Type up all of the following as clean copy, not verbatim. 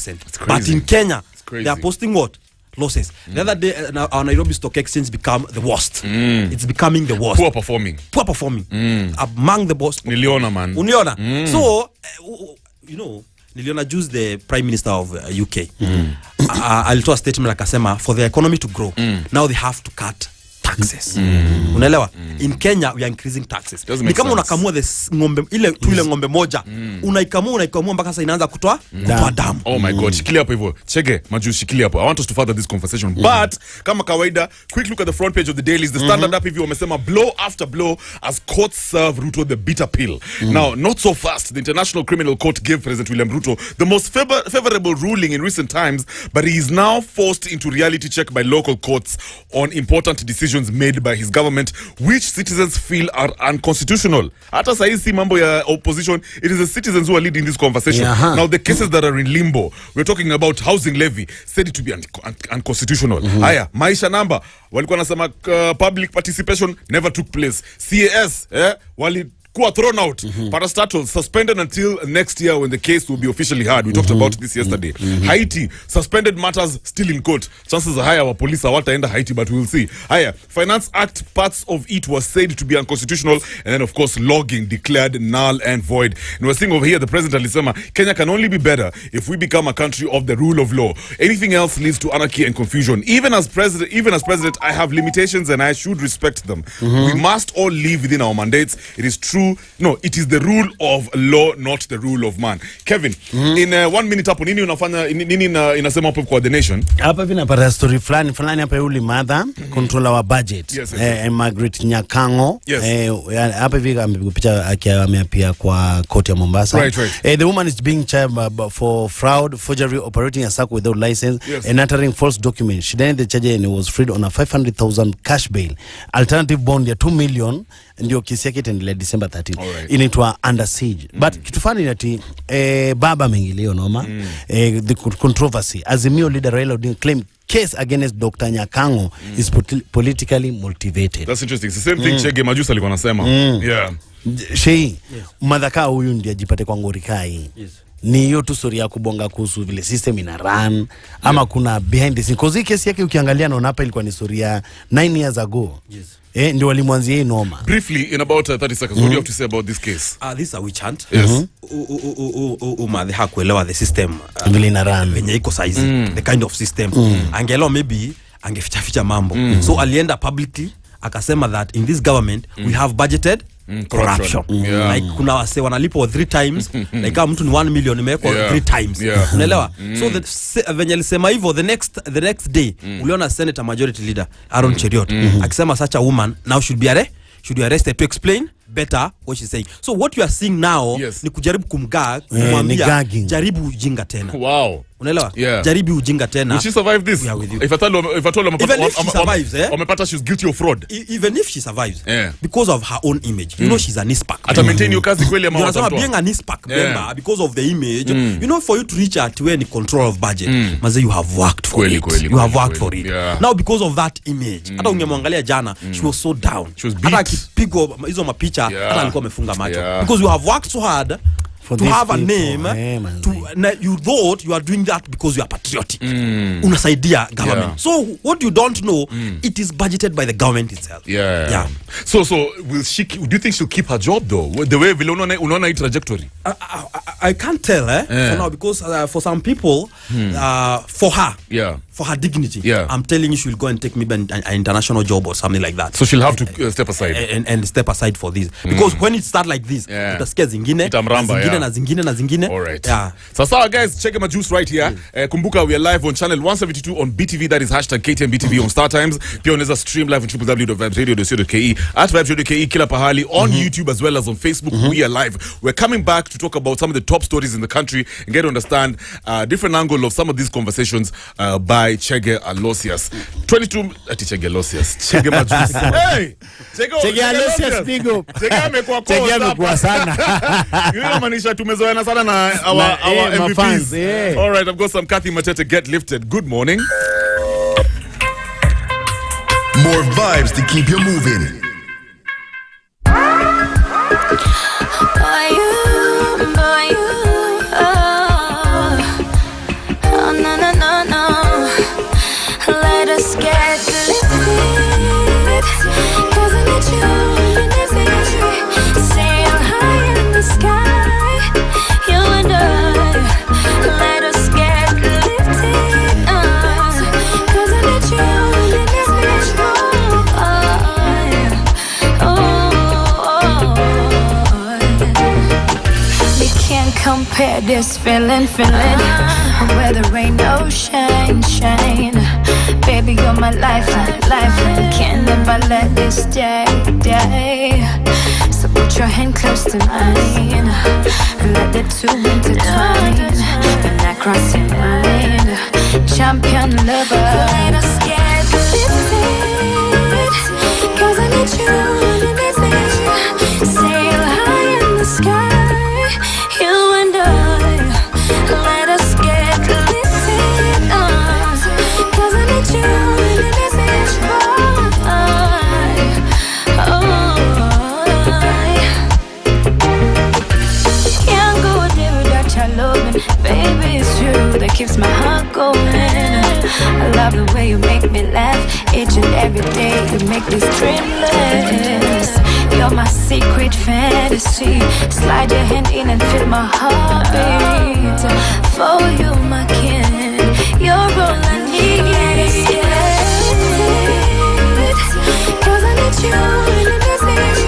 100%. But in Kenya, they are posting what? Losses. The other day, our Nairobi Stock Exchange become the worst. It's becoming the worst. Poor performing. Among the boss. Niliona, man. Uniona. So, Niliona Juice, the Prime Minister of UK. I'll do a statement like Asema, for the economy to grow, now they have to cut taxes. Unaelewa? In Kenya we are increasing taxes. Ni kama unakamua ng'ombe ile ng'ombe moja, unaikamua mpaka sasa inaanza kutoa damu. Oh my god, shikilia hapo hivyo. Chege Majuice, shikilia hapo. I want us to further this conversation. But kama kawaida, quick look at the front page of the dailies. The Standard up hivyo wamesema blow after blow as courts serve Ruto the bitter pill. Now, not so fast. The International Criminal Court gave President William Ruto the most favorable ruling in recent times, but he is now forced into reality check by local courts on important decisions made by his government which citizens feel are unconstitutional. Hata saisi mambo ya opposition, it is the citizens who are leading this conversation. Now the cases that are in limbo, we're talking about housing levy, said it to be unconstitutional. Haya, maisha namba, walikuwa nasema public participation never took place. CAS, were thrown out. Parastatal suspended until next year when the case will be officially heard. We talked about this yesterday. Haiti, suspended matters still in court. Chances are higher police hawataenda Haiti, but we will see. Higher, Finance Act, parts of it was said to be unconstitutional, and then of course logging declared null and void. And we're seeing over here the president alisema Kenya can only be better if we become a country of the rule of law. Anything else leads to anarchy and confusion. Even as president, I have limitations and I should respect them. We must all live within our mandates. It is true. No, it is the rule of law, not the rule of man. Kevin, in 1 minute hapo nini unafanya nini inasema hapo coordination? Hapa vina para story fulani hapa yule mother controller wa budget. Margaret Nyakango. Hapa hivi amepicha akiamia kwa court ya Mombasa. The woman is being charged for fraud, forgery, operating a circle without license, and entering false documents. She denied the charge and was freed on a 500,000 cash bail. Alternative bond ya 2 million ndio kesi yake itaendelea December 13. Inaitwa under siege. But kitu fani ati baba mengilio noma the controversy. Azimio leader Raila Odinga claim case against Dr. Nyakango is politically motivated. That's interesting. It's the same thing Chege Majuice alikuwa anasema. Madhaka huyu ndiye ajipate kwa ngorikai. Ni hiyo tu story ya kubonga kuhusu vile system ina run ama kuna behind the scene. Cause kesi yake ukiangalia naona hapa ilikuwa ni story ya 9 years ago. Ndio walimwanzia hii noma. Briefly, in about 30 seconds, what do you have to say about this case? This is a witch hunt. Yes. Kuelewa the system. Vile ina run. Venye iko size. The kind of system. Angelo maybe angeficha mambo. So alienda publicly akasema that in this government we have budgeted corruption. Like kuna wase wanalipo 3 times, like kama mtu ni 1 million imewekwa 3 times. Unaelewa? So venye alisema hivyo the next day uliona Senator Majority Leader Aaron Cheriot akisema such a woman now should be arrested to explain better what she's saying. So what you are seeing now ni kujaribu kumwambia jaribu ujinga tena. Wow. Unaelewa? Jaribu ujinga tena. Will she survive this? If I tell her she's guilty of fraud. Even if she survives, because of her own image. You know she's an ISPAC. Ata maintain your kazi kweli ama watu. Being an ISPAC member because of the image, you know, for you to reach out to any control of budget, maze you have worked for it. You have worked for it. Now because of that image, hata ungemwangalia jana, she was so down. Hata akipigwa hizo mapicha, hata alikuwa amefunga macho. Because you have worked so hard to have a name, you thought you are doing that because you are patriotic. Unasaidia government. So what you don't know, it is budgeted by the government itself. So will she? Do you think she'll keep her job though? The way unaona trajectory? I can't tell for now because for some people, for her. For her dignity, I'm telling you, she'll go and take maybe an international job or something like that. So she'll have to step aside and step aside for this because when it starts like this, utasikia zingine na zingine. All right. So guys, Chege Majuice right here. Kumbuka we are live on channel 172 on BTV. That is #KTMBTV on Star Times. Pia unaweza stream live on www.vibesradio.co.ke at vibesradio.ke kila pahali on YouTube as well as on Facebook. We are live. We're coming back to talk about some of the top stories in the country and get to understand different angle of some of these conversations by Chege Alosius. 22 Chege Alosius. Chege Majuice. Hey! Chege Alosius big up. Chege amekuwa sana. Yule manisha tumezoeana sana na our MVPs. All right, I've got some Kathy Matete get lifted. Good morning. More vibes to keep you moving. compare this feeling where there ain't no shine. Baby, you're my lifeline. Can't never let this day. So put your hand close to mine and let the two intertwine. And I cross your mind, champion lover. Let us get lifted, 'cause I need you underneath me. Sail high in the sky, you and I. Let us get lifted, 'cause I need you underneath me. Can't go a day without your loving. Baby, it's you that keeps my heart going. I love the way you make me laugh each and every day. You make this dreamless. You're my secret fantasy. Slide your hand in and feel my heartbeat. For you, my kin, you're all I need. 'Cause I need you in the city.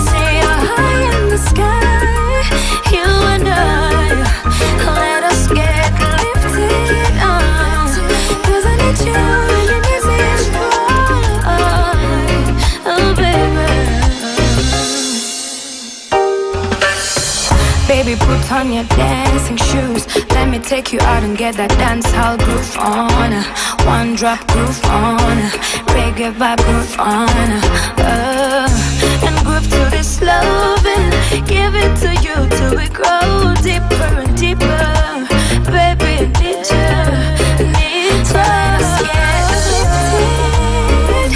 Say you're high in the sky, you and I. Let us get lifted, 'cause I need you in the city. Oh, baby. Baby, put on your dancing shoes. Let me take you out and get that dancehall groove on. One drop groove on, reggae vibe groove on. And groove to this loving. Give it to you till we grow deeper and deeper. Baby, need you. Let's get lifted,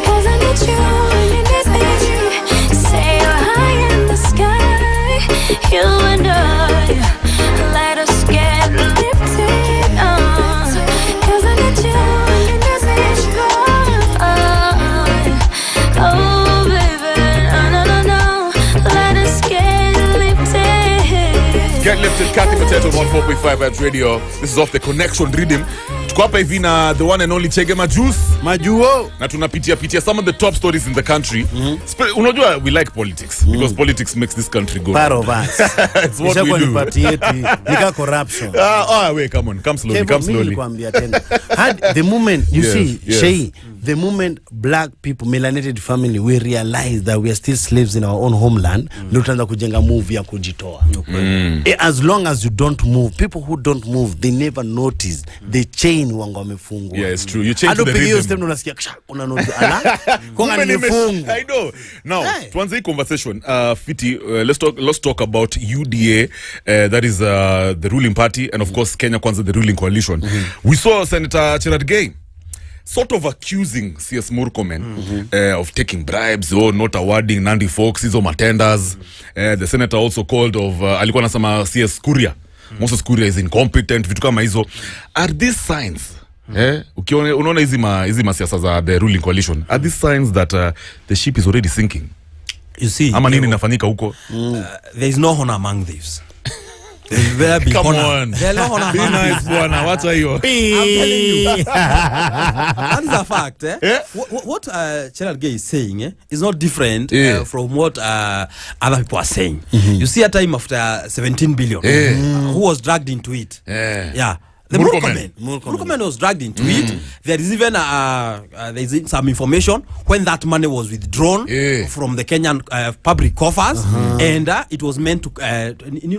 'cause I need you underneath me. Say you're high in the sky, you and I. Let us get lifted, 'cause I need you underneath me. Oh, baby, no. Let us get lifted. Get lifted, Kathy Potato 104.5 Vibes Radio. This is off the Connection Rhythm. Tuko hapa hivi na the one and only Chege Majuice. Majuo. Na tunapitia some of the top stories in the country. Unajua we like politics because politics makes this country go. Part of us. It's what we do. Nika corruption. Wait, come slowly. Nilikwambia tena. The moment you see, Shei, the moment black people, melanated family, we realize that we are still slaves in our own homeland, ndio tutaanza kujenga move ya kujitoa. As long as you don't move, people who don't move, they never notice the chain wangu wamefungwa. Yeah, it's true. You change the rhythm. Step unasikia kuna notice ala. Konga nimefungwa. I know. Now, tuanze hii conversation. Fiti, let's talk about UDA, that is the ruling party, and of course Kenya Kwanza, the ruling coalition. We saw Sen.Cherargei sort of accusing CS Murkomen of taking bribes or not awarding Nandi Fox, hizo matenders. The senator also called of alikuwa anasema CS Kuria. Moses Kuria is incompetent, vitu kama hizo. Are these signs? Unaona hizi masiasa za the ruling coalition, are these signs that the ship is already sinking? You see, ama nini inafanyika huko? There is no honor among thieves. There be Come honor. on. There no honor. Be nice, bwana. What are you? I'm telling you. That is a fact. What Cherargei is saying is not different from what other people are saying. You see a time after 17 billion. Who was dragged into it? Yeah. The Murkomen was dragged into it. There is even there's some information when that money was withdrawn from the Kenyan public coffers, and it was meant to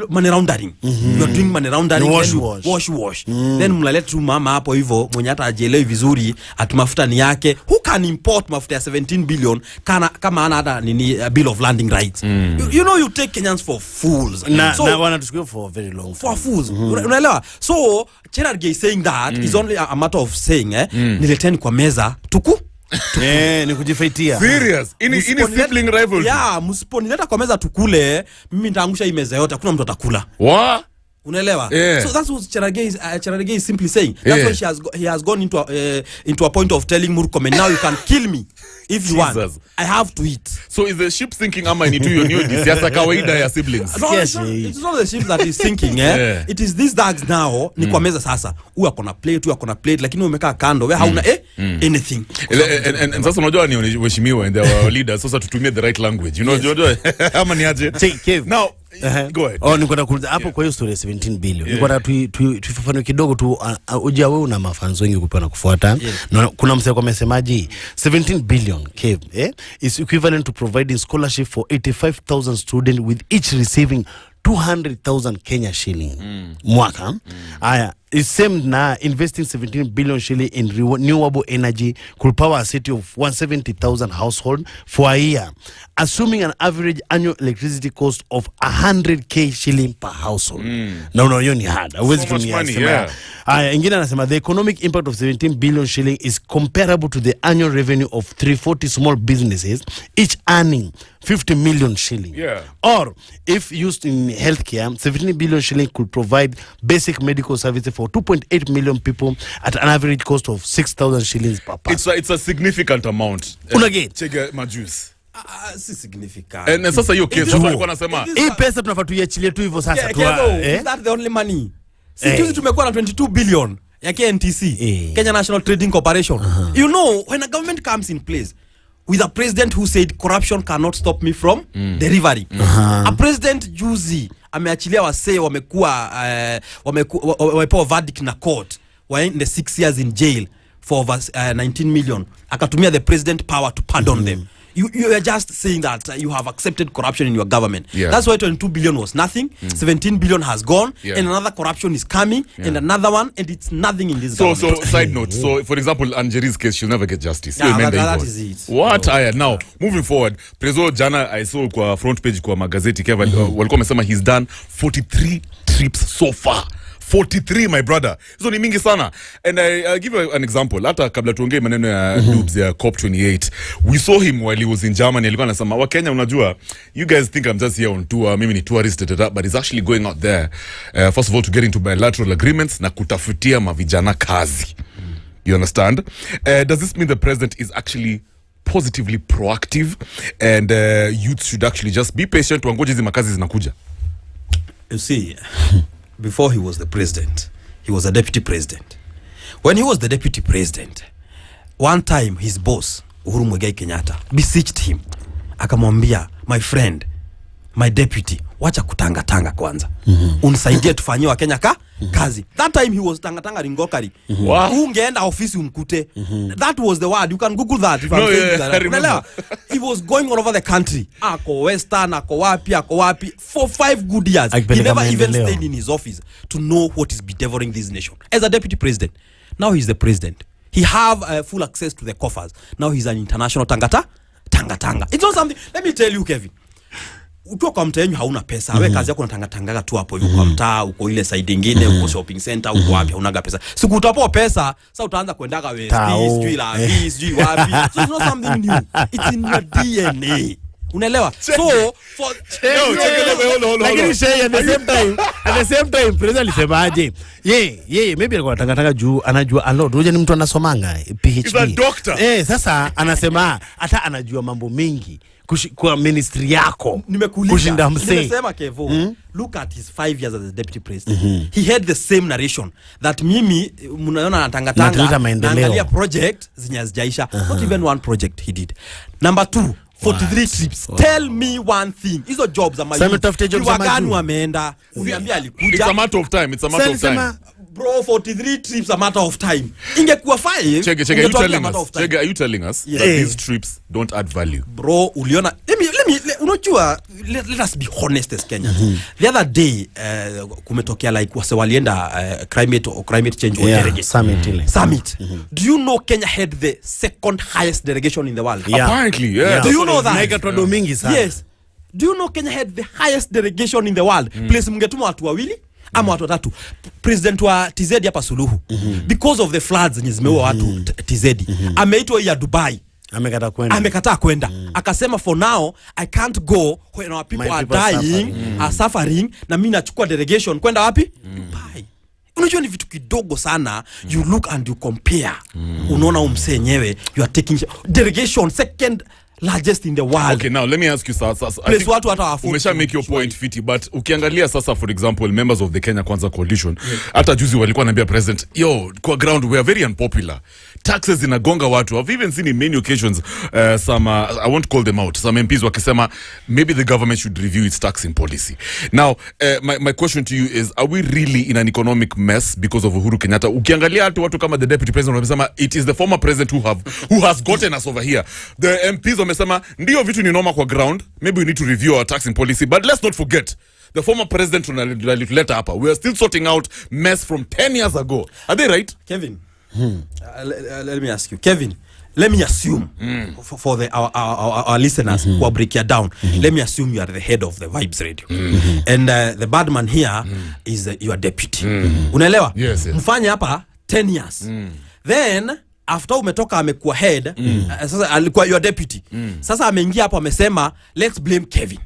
money laundering. You are doing money laundering, wash. Then mnaleta tu mama hapo hivyo mwenye hata ajielewi vizuri ati mafuta ni yake. Who can import mafuta ya 17 billion kama ana hata nini bill of landing rights? You know, you take Kenyans for fools. So wana tusikie for a very long time. For fools. Unaelewa? So Cherargei saying that is only a matter of saying nileteni kwa meza ni kujifaitia. Serious? Ini sibling rivalry. Yeah, msiponileta kwa meza tukule, mimi nitaangusha hii meza yote, hakuna mtu atakula. What? Unaelewa? So that's what Cherargei is simply saying. That's why he has gone into a point of telling Murkomen, now you can kill me if you want. I have to eat. So is the ship sinking ama ini tu yo siasa kawaida ya siblings? No, it's not the ship that is sinking. It is these dogs now. Ni kwa meza sasa. Huyu akona plate, lakini umekaa kando. Wewe hauna anything. And sasa unajua ni waheshimiwa and their leaders, sasa tutumie the right language. You know, ama ni aje? Now Go ahead. Nikwenda kuuliza hapo kwa hiyo story 17 billion. Nikwenda tuifafanue kidogo tu, uje wewe una mafans wengi kupewa na kufuata. Na kuna msemo kwa msemaji 17 billion is equivalent to providing scholarship for 85,000 students with each receiving 200,000 Kenya shilling mwaka. Aya, is same na investing 17 billion shilling in renewable energy could power a city of 170,000 household for a year, assuming an average annual electricity cost of 100k shilling per household. No, hiyo ni hard. Always so much money, yeah. Aya, ingine anasema the economic impact of 17 billion shilling is comparable to the annual revenue of 340 small businesses, each earning 50 million shilling. Yeah. Or if used in healthcare, 17 billion shilling could provide basic medical services for 2.8 million people at an average cost of 6,000 shillings per person. It's a significant amount. Unagate Chege Majuice. Si significant. And sasa hiyo case sasa alikuwa anasema hii pesa tunafaa tuiachilie tu hivyo sasa tu. Is that the only money? Sisi tumekuwa na 22 billion ya KNTC, Kenya National Trading Corporation. You know, when a government comes in place with a president who said corruption cannot stop me from delivering. A president juzi ameachilia wasee wamepewa verdict na court in the 6 years in jail for over 19 million. Akatumia the president power to pardon them. You are just saying that you have accepted corruption in your government. That's why 22 billion was nothing. 17 billion has gone, and another corruption is coming, and another one, and it's nothing in this government. So side note, so for example, Angeri's case, she'll never get justice. That is it. What? Now, moving forward, Prezo Jana, I saw kwa front page kwa magazeti, walikuwa wamesema he's done 43 trips so far. 43, my brother. Hizo ni mingi sana. And I'll give you an example. Hata kabla tuongee maneno ya dubs ya COP28, we saw him while he was in Germany. Alikuwa anasema, wa Kenya unajua, you guys think I'm just here on tour, mimi ni tourist, but he's actually going out there, first of all, to get into bilateral agreements na kutafutia mavijana kazi. You understand? Does this mean the president is actually positively proactive and youth should actually just be patient wangoje hizi makazi zinakuja? You see, before he was the president, he was a deputy president. When he was the deputy president, one time his boss, Uhuru Muigai Kenyatta, beseeched him. Akamwambia, my friend, my deputy, wacha kutanga kwanza. Unisaidie tufanyie wa Kenya kazi. That time he was tanga ringokari. Ungeenda ofisi umkute. That was the word. You can Google that if I'm saying that. He was going all over the country. Ako Western, ako wapi for 5 good years. He never even stayed in his office to know what is bedeviling this nation. As a deputy president, now he's the president. He have full access to the coffers. Now he's an international tanga. It's not something. Let me tell you, Kevin. Ukiwa kwa mtaa yenu hauna pesa, wewe kazi yako unatanga tu hapo hivyo kwa mtaa, uko ile side nyingine, uko shopping center, uko wapi, unaga pesa. Siku utapoa pesa, sasa utaanza kuendaga wewe, sijui la, sijui wapi. So it's not something new. It's in your DNA. Unaelewa? So for lakini Chege at the same time president alisemaje? Maybe alikuwa anatanga juu anajua a lot. Unajua ni mtu anasomanga PhD. He's a doctor. Sasa anasema hata anajua mambo mengi kwa ministry yako. Kushinda msee. Nimesema Kevo, look at his 5 years as a deputy president. He had the same narration that mimi mnaona anatanga naangalia project zinyazijaisha. Not even one project he did. Number 2, 43 trips. Tell me one thing. Hizo jobs ama wagani wameenda. Uniambia alikuja. It's a matter of time. Bro, 43 trips a matter of time. Ingekuwa 5. Chege, are you telling us that these trips don't add value? Bro, uliona. Unajua, let us be honest as Kenyans. The other day, kumetokea like wase walienda climate change Reggae summit. Do you know Kenya had the second highest delegation in the world? Apparently, yeah. Do you know that? Yes. Do you know Kenya had the highest delegation in the world? Place mungetuma watu wawili ama watu watatu. President wa TZ hapa Suluhu, because of the floods zenye zimeua watu TZ, ameitwa ya Dubai. Amekataa kwenda. Akasema for now I can't go when our people are dying, are suffering, na mimi nachukua delegation kwenda wapi? Dubai. Unajua ni vitu kidogo sana. You look and you compare. Unaona umsenyewe, you are taking delegation second largest in the world. Okay, now let me ask you sasa. Umesha make your point fiti, but ukiangalia sasa for example members of the Kenya Kwanza coalition, hata juzi walikuwa naambia president, yo, kwa ground we are very unpopular. Taxes inagonga watu. I've even seen in many occasions some I won't call them out. Some MPs wakisema maybe the government should review its taxing policy. Now, my question to you is, are we really in an economic mess because of Uhuru Kenyatta? Ukiangalia watu kama the deputy president wamesema it is the former president who has gotten us over here. The MPs wamesema ndio vitu ni normal kwa ground, maybe we need to review our taxing policy, but let's not forget the former president letter hapa. We are still sorting out mess from 10 years ago. Are they right? Kevin, let me ask you. Kevin, let me assume for our listeners who are breaking down, let me assume you are the head of the Vibes Radio. And the bad man here is your deputy. Unaelewa? Yes. Mfanye hapa 10 years. Then after umetoka amekuwa head, sasa alikuwa your deputy. Sasa ameingia hapo amesema let's blame Kevin.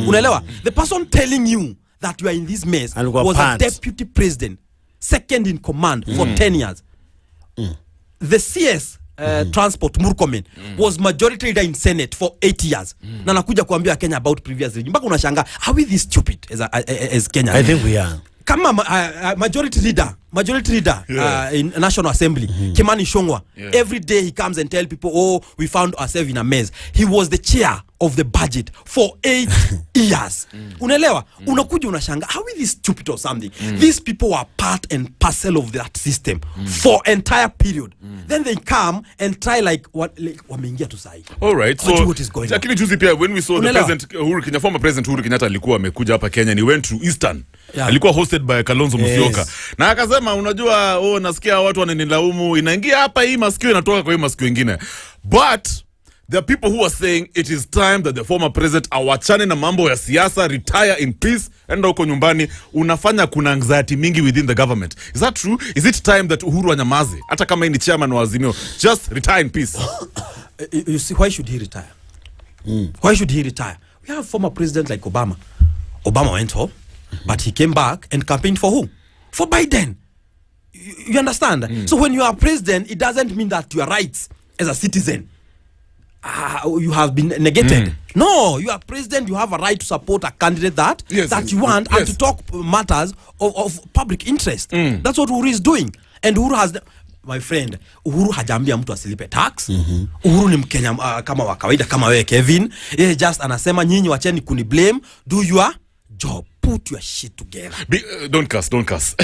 Unaelewa? The person telling you that you are in this mess was a deputy president, second in command for 10 years. The CS transport Murkomen was majority leader in Senate for 8 years. Na nakuja kuambia Kenya about previous regime. Mpaka unashanga, are we this stupid as Kenya? I think we are. Kama majority leader in National Assembly, Kimani Ichung'wah, every day he comes and tell people, oh, we found ourselves in a mess. He was the chair of the budget for 8 years. Unaelewa? Unakuja unashanga, are we this stupid or something? These people were part and parcel of that system for entire period. Then they come and try like wameingia tu sahi. All right, so what is going on? Lakini juzi pia when we saw the president former president Uhuru Kenyatta alikuwa amekuja hapa Kenya, and he went to Eastern. Alikuwa hosted by Kalonzo Musyoka. Na akasema unajua nasikia watu wananilaumu, inaingia hapa hii masikio inatoka kwa hii masikio nyingine. But there are people who are saying it is time that the former president awachane na mambo ya siasa, retire in peace, enda huko nyumbani. Unafanya kuna anxiety mingi within the government. Is that true? Is it time that Uhuru anyamaze hata kama ni chairman wa Azimio, just retire in peace? You see, why should he retire? Why should he retire? We have former president like Obama. Obama went home, but he came back and campaigned for who? For Biden. You understand? So when you are president, it doesn't mean that your rights as a citizen you have been negated. No, you are president, you have a right to support a candidate that you want and to talk matters of public interest. That's what Uhuru is doing. And Uhuru has my friend, Uhuru hajambia mtu asilipe tax. Uhuru ni Mkenya kama wa kawaida kama wewe Kevin. Just anasema nyinyi wacheni kuni blame, do your job. Put your shit together. Don't cuss.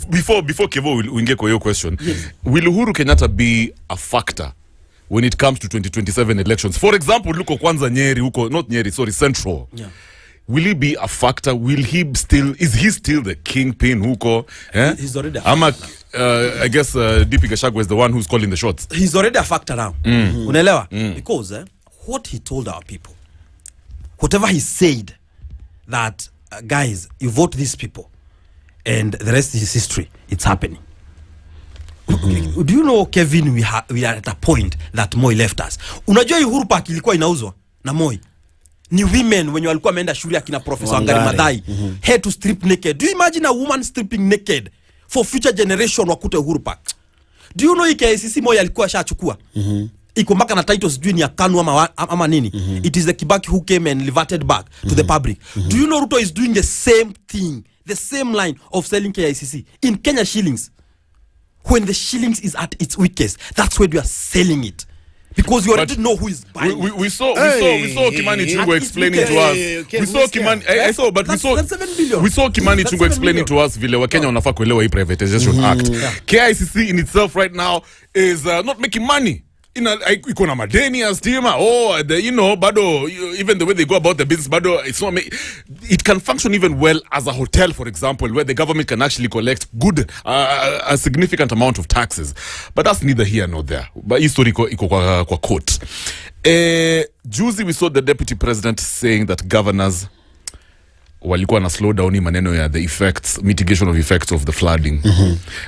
Before Kevo will inge kwa your question, will Uhuru Kenyatta be a factor when it comes to 2027 elections? For example, look Kwanza Nyeri huko, not Nyeri, sorry, Central. Will he be a factor? Is he still the kingpin huko? He's already a factor. I guess DP Gachagua is the one who's calling the shots. He's already a factor now. Unaelewa? Because what he told our people, whatever he said, that guys, you vote these people and the rest is history. It's happening. Do you know, Kevin, we are at a point that Moi left us. Unajua Uhuru Park ilikuwa inauzwa na Moi. Ni women when you walikuwa wameenda shule akina Professor Wangari Maathai had to strip naked. Do you imagine a woman stripping naked for future generation wakute Uhuru Park? Do you know IKCC Moi alikuwa shachukua? Iko mpaka na titles sijui ni ya KANU ama nini. It is the Kibaki who came and reverted back to the public. Do you know Ruto is doing the same thing, the same line of selling KICC in Kenya shillings? When the shillings is at its weakest, that's when you are selling it. Because you already know who is buying. We saw Kimani Ichung'wah explaining to us. We saw Kimani Ichung'wah explaining to us vile Wakenya wanafaa kuelewa hii privatization act. KICC in itself right now is not making money. Iko na madeni ya stima, bado even the way they go about the business, bado it's not it can function even well as a hotel, for example, where the government can actually collect a significant amount of taxes. But that's neither here nor there. But history iko kwa court. Juzi we saw the deputy president saying that governors walikuwa na slow down maneno ya the mitigation of effects of the flooding.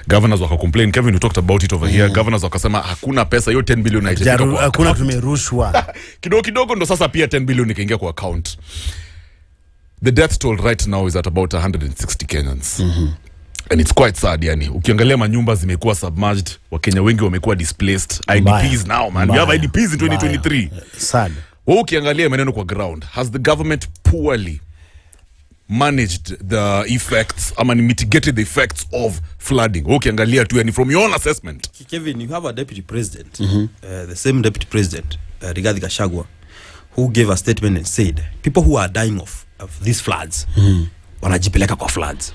Governors waka complain. Kevin, we talked about it over here. Governors wakasema hakuna pesa, hiyo 10 billion haijafika kwa hakuna, tumerushwa. Kidogo ndo sasa pia 10 billion ikaingia kwa account. The death toll right now is at about 160 Kenyans. And it's quite sad yani. Ukiangalia manyumba zimekuwa submerged, Wakenya wengi wamekuwa displaced. IDPs now man. We have IDPs in 2023. Sad. Ukiangalia maneno kwa ground, has the government poorly managed the effects, mitigated the effects of flooding? Ukiangalia tu yani from your own assessment. Kevin, you have a deputy president, the same deputy president, Reggae Gachagua, who gave a statement and said, people who are dying of these floods, wanajipeleka kwa floods.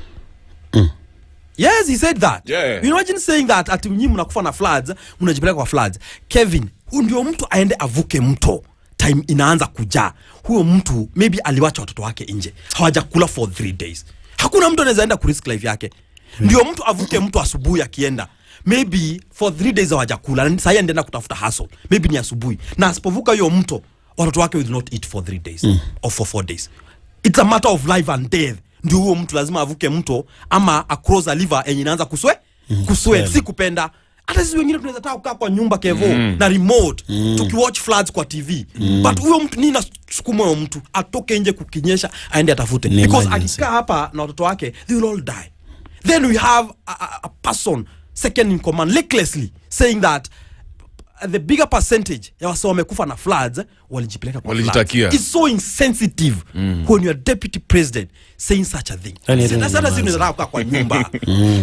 Yes, he said that. Yeah. You imagine saying that ati nyinyi mnakufa na floods, mnajipeleka kwa floods. Kevin, huyu ndio mtu aende avuke mto. Time inaanza kujaa. Huyo mtu maybe aliwacha watoto wake nje. Hawajakula for 3 days. Hakuna mtu anaweza enda kurisk life yake. Ndio mtu avuke mtu asubuhi akienda. Maybe for 3 days hawajakula. Sasa yeye anaenda kutafuta hustle. Maybe ni asubuhi. Na asipovuka hiyo mto, watoto wake will not eat for 3 days or for 4 days. It's a matter of life and death. Ndio huyo mtu lazima avuke mto ama across a river yenye inaanza kuswe. Si kupenda. Hata sisi wengine tunaweza taka kukaa kwa nyumba Kevo na remote tukiwatch floods kwa TV. But huyo mtu nini nasukuma huyo mtu atoke nje kukinyesha aende atafute. Because akikaa hapa na watoto wake they will all die. Then we have a person second in command recklessly saying that the bigger percentage ya wase wamekufa na floods walijipeleka kwa floods. It's so insensitive when you are deputy president saying such a thing. Sasa sisi tunataka kukaa kwa nyumba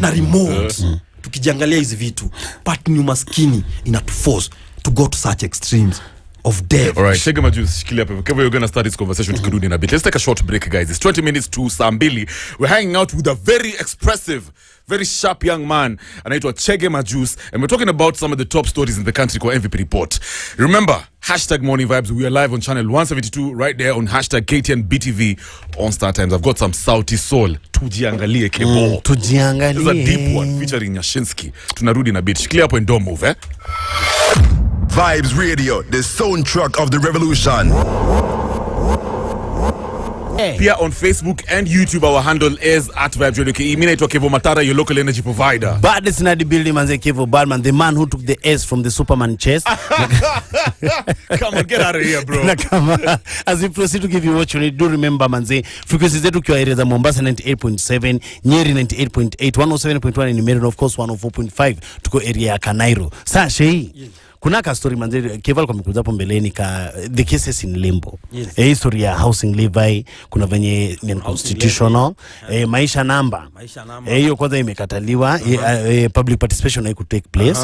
na remote tukijiangalia hizi vitu, but ni maskini inatuforce to go to such extremes of death. All right, Chege Majuice, shikilia hapo. Okay, we're going to start this conversation tukirudi in a bit. Let's take a short break, guys. It's 20 minutes to saa 2. We're hanging out with a very expressive, very sharp young man anaitwa Chege Majuice, and we're talking about some of the top stories in the country kwa MVP report. Remember, #Morning Vibes. We are live on channel 172 right there on #KTNBTV on Star Times. I've got some Sauti Soul. Tujiangalie Kebo. Tujiangalie. This is a deep one featuring Nyashinsky. Tunarudi na bit. Shikilia hapo and don't move, eh? Vibes Radio, the soundtrack of the revolution. Pia on Facebook and YouTube, our handle is @VibesRadio. Mimi naitwa Kevo Matara, your local energy provider. But it's not the building manze Kevo Badman, the man who took the S from the Superman chest. Come on, get out of here, bro. As we proceed to give you what you need, do remember manze, frequencies zetu kwa area za Mombasa 98.7, Nyeri 98.8, 107.1 in Meru, of course 104.5 tuko area ya Kanairo. Sasa hii kuna ka story manze Keval kwa mkuza hapo mbeleni ka the cases in limbo. History ya housing levy, kuna venye ni constitutional, maisha namba. Hiyo kwanza imekataliwa, public participation haiku take place.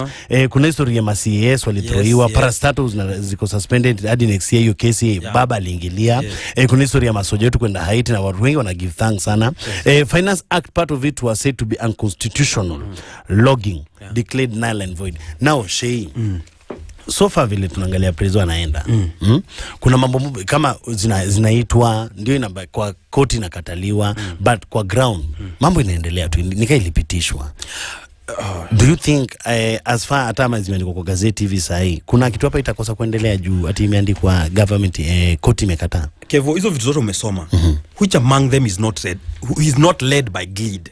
Kuna history ya MCS walitroiwa, parastatus na ziko suspended hadi next year, hiyo kesi baba aliingilia. Kuna history ya masoja wetu kwenda Haiti na watu wengi wana give thanks sana. Finance Act part of it was said to be unconstitutional. Logging declared null and void. Now so far vile tunaangalia prezo anaenda kuna mambo kama zinaitwa ndio kwa koti nakataliwa but kwa ground mambo inaendelea tu nikailipitishwa. Do you think as far atama zimeandikwa kwa gazeti hivi sahi kuna kitu hapa itakosa kuendelea juu ati imeandikwa government koti imekataa? Kevo, hizo vitu zote umesoma which among them is not led by greed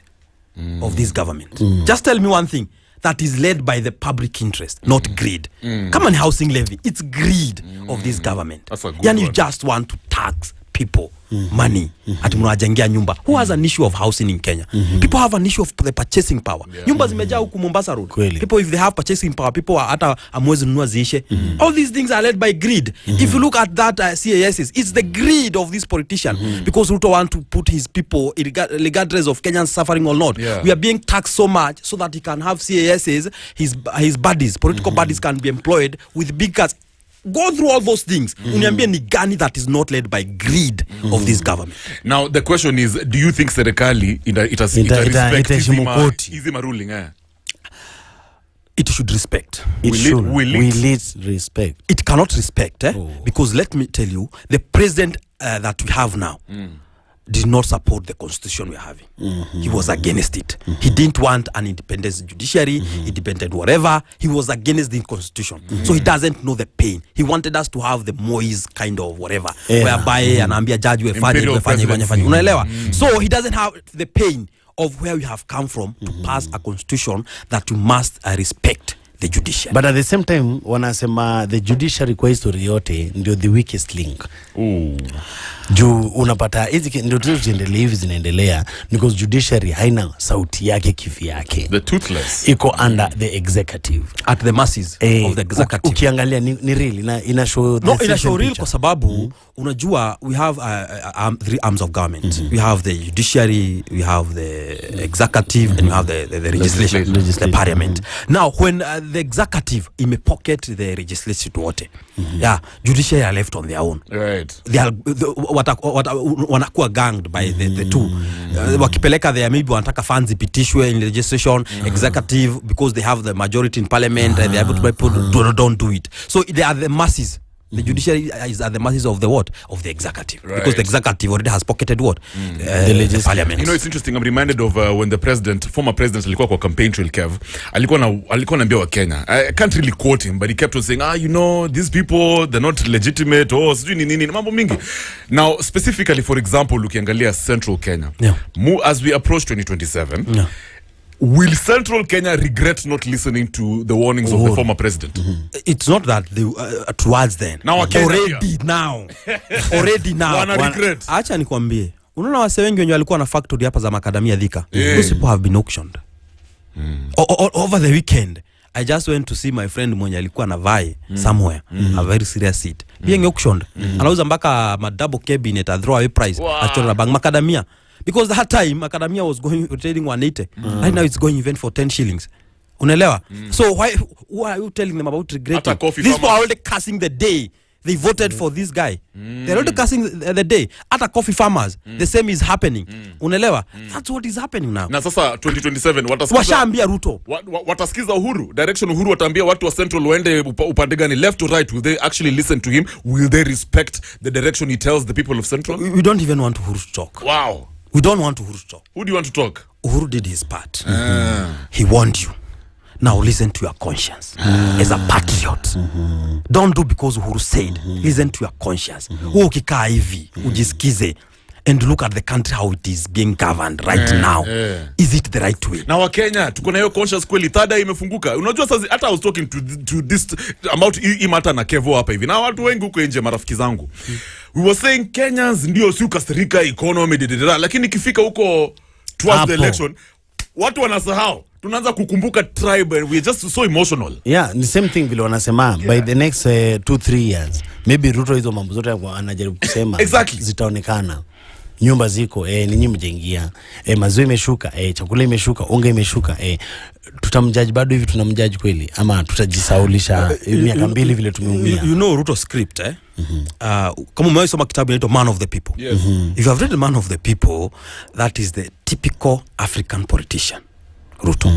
of this government? Just tell me one thing that is led by the public interest, not greed. Come on, housing levy, it's greed of this government. Yani you just want to tax people money. Ati mnawajengea nyumba. Who has an issue of housing in Kenya? People have an issue of the purchasing power. Nyumba zimejaa huku Mombasa Road. People, if they have purchasing power, people are hata amwezi nunua ziishe. All these things are led by greed. If you look at that CASs, it's the greed of this politician because Ruto want to put his people, regardless of Kenyans suffering or not. We are being taxed so much so that he can have CASs, his buddies, political buddies can be employed with big cuts. Go through all those things. Uniambie ni gani that is not led by greed of this government. Now the question is, do you think serikali it ruling? It should respect. Will it respect? It cannot respect because let me tell you, the president that we have now did not support the constitution we are having. He was against it. He didn't want an independent judiciary, independent whatever. He was against the constitution. So he doesn't know the pain. He wanted us to have the Moise kind of whatever, whereby anaambia judge wefanye. Unaelewa? So he doesn't have the pain of where we have come from to pass a constitution that you must respect the judiciary. But at the same time wanasema the judiciary kwa history yote ndio the weakest link. Juu unapata hizi ndio ziendelee hivi zinaendelea because judiciary haina sauti yake kifi yake. The toothless iko under the executive at the masses of the executive. Ukiangalia ni really ina show ina show real kwa sababu unajua we have 3 arms of government. We have the judiciary, we have the executive and we have the legislation, the parliament. Now when the executive pocket the legislative wote, judiciary are left on their own. Right. They are wanakuwa ganged by the two. Wakipeleka there maybe wanataka funds ipitishwe in legislation, executive because they have the majority in parliament and they are able to people don't do it. So they are the masses. The judiciary is at the masses of the what? Of the executive. Right. Because the executive already has pocketed what? The parliament. You know, it's interesting. I'm reminded of when the former president alikuwa kwa campaign trail Kev, alikuwa naambia wa Kenya. I can't really quote him, but he kept on saying, you know, these people, they're not legitimate, sijui nini, mambo mingi. Now, specifically, for example, ukiangalia Central Kenya, as we approach 2027, will Central Kenya regret not listening to the warnings of the former president? It's not that they towards then. Now already now. Wana regret. Acha nikwambie. Unaona wase wengi wenye walikuwa na factory hapa za makadamia Thika. Those people have been auctioned. Over the weekend, I just went to see my friend mwenye alikuwa na vai somewhere, a very serious seat. Being auctioned. Anauza mpaka double cabinet at throwaway price. Achora na bank makadamia. Because that time Macadamia was trading 180. Right now it's going even for 10 shillings. Unaelewa? So why are you telling them about regretting? These people are already cursing the day they voted for this guy. They're already cursing the day. At a coffee farmers, the same is happening. Unaelewa? That's what is happening now. Na sasa 2027 washaambia Ruto. Watasikiza Uhuru. Direction Uhuru wataambia watu wa Central waende upande gani, left or right? Will they actually listen to him? Will they respect the direction he tells the people of Central? We don't even want Uhuru to talk. Wow. We don't want Uhuru to talk. Who do you want to talk? Uhuru did his part. He warned you. Now listen to your conscience as a patriot. Don't do because Uhuru said. Listen to your conscience. Ukikaa hivi, ujisikize and look at the country how it is being governed right now. Is it the right way? Na wa Kenya tuko na hiyo conscience kweli, tada imefunguka. Unajua sasa hata I was talking to this about imata na Kevo hapa hivi. Na watu wengi huko nje marafiki zangu. We were saying Kenyans ndio si ukasirika economy lakini ikifika huko towards the election watu wanasahau. Tunaanza kukumbuka tribe and we are just so emotional. Yeah, the same thing vile wanasema by the next 2-3 years maybe Ruto hizo mambo zote anajaribu kusema zitaonekana. Nyumba ziko ni nyinyi mjengia, maziwa imeshuka, chakula imeshuka, unga imeshuka, tutamjudge bado hivi tunamjudge kweli ama tutajisaulisha miaka mbili vile tumeumia? You know Ruto script kama umesoma kitabu inaitwa Man of the People. If you have read the Man of the People, that is the typical African politician Ruto.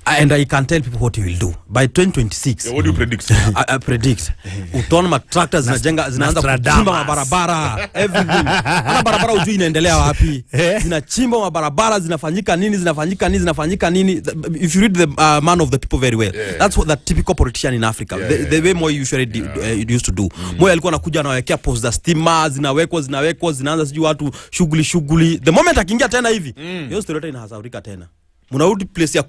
And I can tell people what he will do by 2026. What do you predict? I predict utaona tractors zinaanza kuchimba mabarabara, everything. Ana barabara ujui inaendelea wapi? Zinachimba mabarabara, zinafanyika nini? If you read the Man of the People very well, that's what the typical politician in Africa, the way more usually used to do. Moyo alikuwa anakuja anawekea post za stima, zinawekwa zinaanza sijui watu shughuli. The moment akiingia tena hivi, hiyo story inahasaurika tena. Munarudi place ya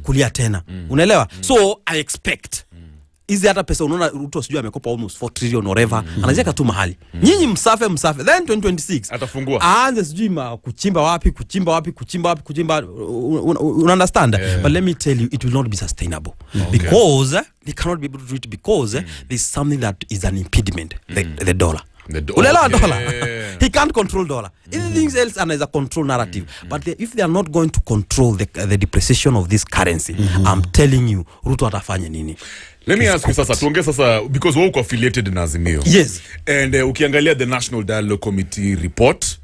kulia tena. Unaelewa? So I expect hizi hata pesa unaona Ruto sijui amekopa almost 4 trillion or whatever, anaziweka tu mahali. Nyinyi msafe then 2026 atafungua. Aanze sijui kuchimba wapi. You understand? But let me tell you, it will not be sustainable. Because they cannot be able to do it because there's something that is an impediment, the dollar. Dollar. He can't control dollar. Anything else anaweza control narrative. But if they are not going to control the depreciation of this currency, I'm telling you, Ruto atafanya nini? Let me ask you sasa, tuongee sasa because wewe uko affiliated na Azimio. Yes. And ukiangalia the National Dialogue Committee report,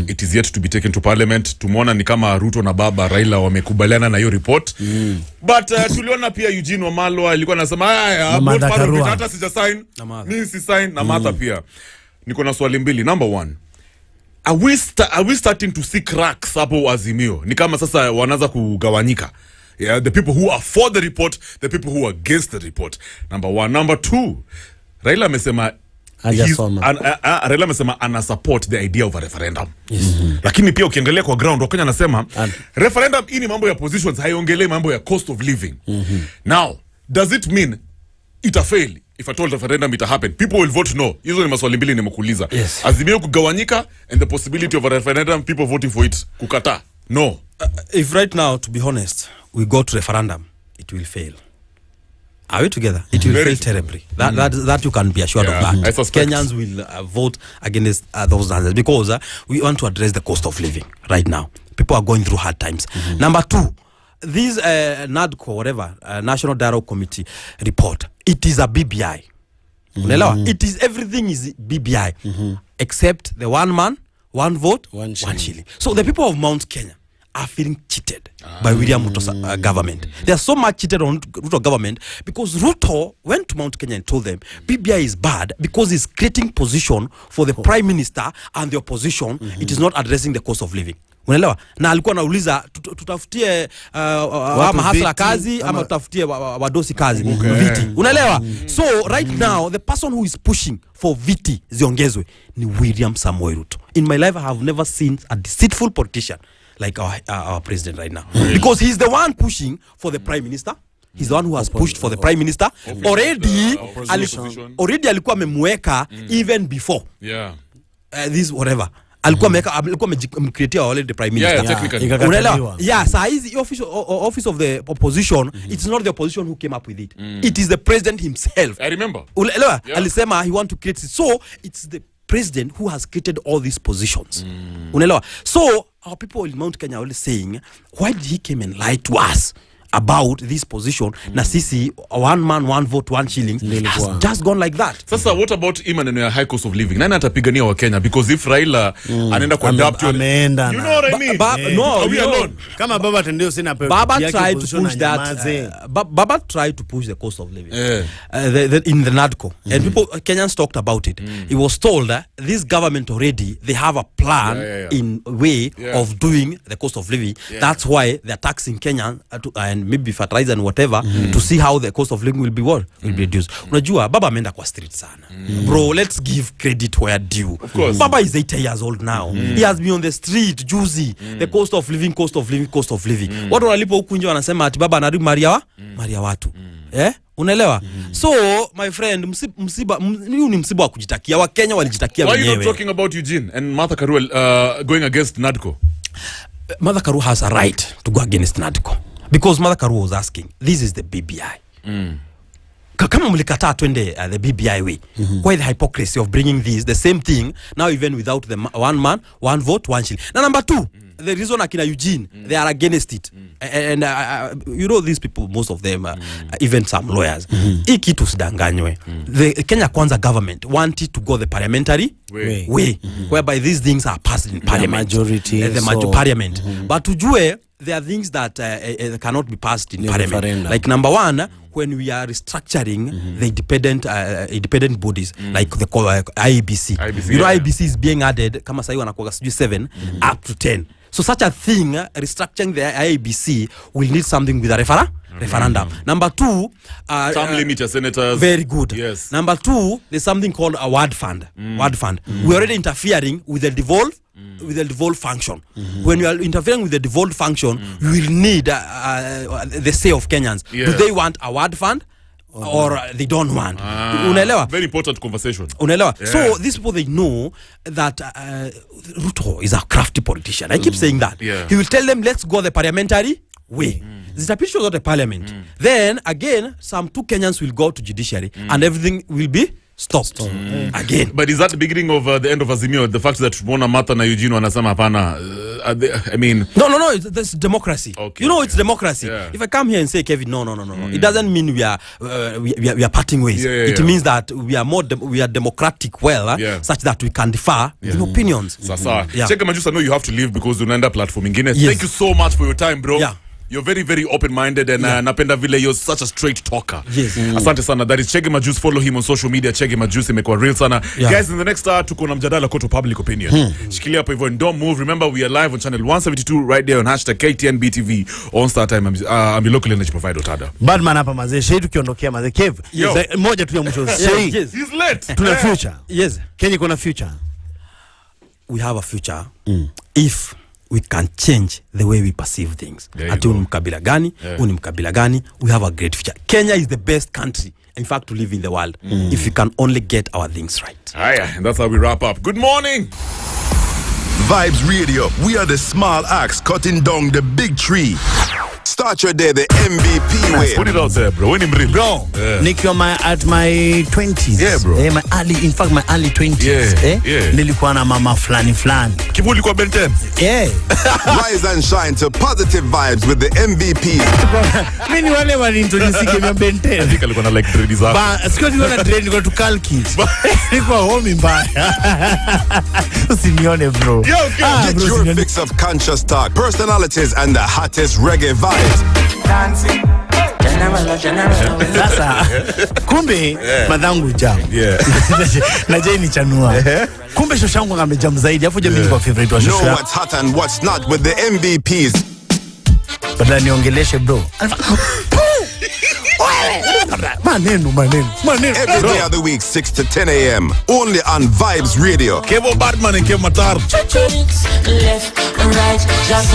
it is yet to be taken to parliament. Tumeona ni kama Ruto na baba Raila wamekubaliana na hiyo report. But tuliona pia Eugene Wamalwa alikuwa anasema hata sija sign, mimi si sign na Martha pia. Niko na swali mbili. Number 1, are we starting to see cracks hapo Azimio? Ni kama sasa wanaanza kugawanyika. Yeah, the people who are for the report, the people who are against the report. Number 1. Number 2, Raila amesema Raila amesema ana support the idea of a referendum. Lakini pia ukiangalia kwa ground Wakenya anasema referendum hii ni mambo ya positions, haiongelee mambo ya cost of living. Now, does it mean ita fail if at all referendum ita happen? People will vote no. Hizo ni maswali mbili nimekuuliza. Azimio kugawanyika and the possibility of a referendum, people voting for it kukata. No. If right now, to be honest, we go to referendum, it will fail. Are we together? It will fail terribly. That you can be assured of that. Kenyans will vote against those answers because we want to address the cost of living right now. People are going through hard times. Number two, this NADCO, whatever, National Dialogue Committee report, it is a BBI. It is, everything is BBI except the one man, one vote, one shilling. So the people of Mount Kenya are feeling cheated by William Ruto's government. They are so much cheated on Ruto government because Ruto went to Mount Kenya and told them BBI is bad because it's creating position for the prime minister and the opposition. It is not addressing the cost of living. Unaelewa? Na alikuwa anauliza tutafutie mahasla kazi ama tutafutie wadosi kazi. Viti. Unaelewa? So right now the person who is pushing for viti ziongezwe ni William Samoei Ruto. In my life I have never seen a deceitful politician like our president right now. Because he's the one pushing for the prime minister. He's the one who has pushed for the prime minister. Already alikuwa amemweka even before. This whatever. Alikuwa amecreate already the prime minister. Unaelewa? Saa hizi office of the opposition, it's not the opposition who came up with it. It is the president himself. I remember. Unaelewa? Alisema he want to create it. So it's the president who has created all these positions. Unaelewa? So our people in Mount Kenya are always saying, why did he come and lie to us about this position? Na sisi, one man, one vote, one shilling has just gone like that. Sasa, what about him and high cost of living? Nani atapigania wa Kenya? Because if Raila anaenda kwa adapt, you know what I mean? No, are we alone? Kama Baba tendio sina pepe. Baba tried to push that. Baba tried to push the cost of living in the NADCO. And people, Kenyans talked about it. He was told that this government already, they have a plan in way of doing the cost of living. That's why they're taxing Kenyans and maybe fertilizer and whatever to see how the cost of living will be will be reduced. Unajua Baba ameenda kwa street sana. Bro, let's give credit where due. Baba is 80 years old now. He has been on the street juicy. The cost of living. Watu wanalipo huku nje wanasema ati Baba anaribu Maria watu. Unaelewa? So my friend, msiba ni msiba wa kujitakia. Wakenya walijitakia wenyewe. Why are you not talking about Eugene and Martha Karua going against NADCO? Martha Karua has a right to go against NADCO. Because Martha Karua was asking, this is the BBI. Kama mlikataa twende the BBI way. Why the hypocrisy of bringing this, the same thing, now even without the one man, one vote, one shilling. Now number two, the reason akina Eugene, they are against it. And you know these people, most of them, even some lawyers. Hii kitu sidanganywe. The Kenya Kwanza government wanted to go the parliamentary way. Whereby these things are passed in parliament. The parliament. But tujue, there are things that cannot be passed in parliament. Like number one, when we are restructuring the independent bodies, like the IEBC. You know, IEBC is being added, kama sahi wanakuwa 7 up to 10. So such a thing, restructuring the IEBC will need something with a referendum. Number two, term limit senators. Very good. Yes. Number two, there's something called a ward fund. We're already interfering with the devolved function. When you are interfering with the devolved function, you will need the say of Kenyans. Do they want a ward fund or they don't want? Unaelewa? Very important conversation. Unaelewa? So these people, they know that Ruto is a crafty politician. I keep saying that. He will tell them, let's go the parliamentary way. Zitapishwa zote parliament. Then again, some 2 Kenyans will go to judiciary and everything will be stopped again. But is that the beginning of the end of Azimio? The fact that Mona Martha na Eugene wanasema hapana, I mean... No, that's democracy. Okay, you know, it's democracy. If I come here and say, Kevin, no. It doesn't mean we are parting ways. It means that we are democratic such that we can differ in opinions. Sasa. Chege Majuice, I know you have to leave because unaenda platform ingine. Thank you so much for your time, bro. you're very, very open-minded, and napenda vile you're such a straight talker. Yes. Asante sana. That is Chege Majuice. Follow him on social media. Chege Majuice imekuwa real sana. Guys, in the next hour tuko na mjadala koto public opinion. Shikilia hapo hivyo and don't move. Remember, we are live on channel 172 right there on #KTNBTV on Star Time. I'm your local energy provider Tada. Badman hapa mazee, shei tukiondokea mazee. Kev, moja tu ya mwisho. Shei. Yes. He's late. Tuna future. Yes. Kenya kuna future. We have a future if we can change the way we perceive things. Ati mkabila gani, mkabila gani, we have a great future. Kenya is the best country, in fact, to live in the world if we can only get our things right. And that's how we wrap up. Good morning. Vibes Radio, we are the small axe cutting down the big tree. Start your day the MVP way. Put it out there, bro. When bro. Nikiwa at my 20s. Yeah, bro. My early 20s. Nilikuwa na mama flani. Kivu ulikuwa Ben 10? Yeah. Rise and shine to positive vibes with the MVP. Mimi wale walintroduce kama Ben 10. I think alikuwa na like dread zako. Ba, sikuwa na dread, nilikuwa to calculate. Nilikuwa home mbaya. Usinione bro. Get your fix of conscious talk, personalities and the hottest reggae vibes. Dancing. Sasa kumbe madhangu jam. Na Jeni chanua. Kumbe shoshangu ngamejam zaidi. Afu jamii kwa favorite wa shosha. Know what's hot and what's not with the MVPs. Badala niongeleshe bro. Maneno. Every day of the week, 6 to 10 a.m. Only on Vibes Radio. Kevo Batman and Kevo Matar. Left and right, just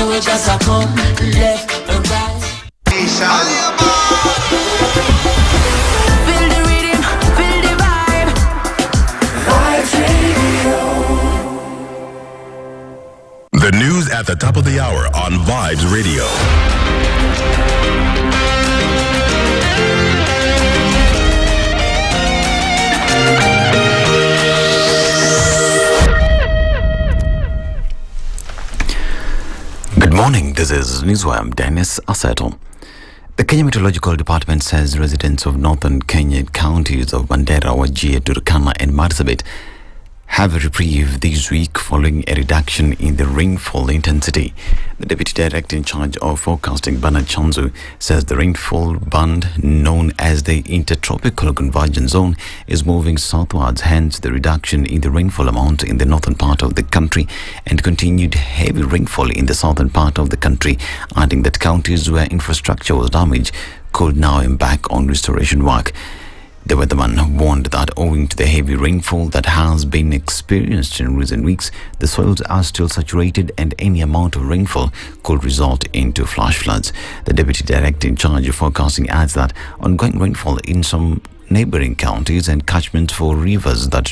a come. Left and right. Feel the rhythm, feel the vibe. Vibes Radio. The news at the top of the hour on Vibes Radio. Good morning, this is Newswire. Dennis Aseto. The Kenya Meteorological Department says residents of northern Kenyan counties of Mandera, Wajir, Turkana and Marsabit have a reprieve this week following a reduction in the rainfall intensity. The Deputy Director in charge of forecasting, Bernard Chanzu, says the rainfall band, known as the Intertropical Convergence Zone, is moving southwards, hence the reduction in the rainfall amount in the northern part of the country and continued heavy rainfall in the southern part of the country, adding that counties where infrastructure was damaged could now embark on restoration work. The weatherman warned that owing to the heavy rainfall that has been experienced in recent weeks, the soils are still saturated and any amount of rainfall could result into flash floods. The Deputy Director in charge of forecasting adds that ongoing rainfall in some neighboring counties and catchments for rivers that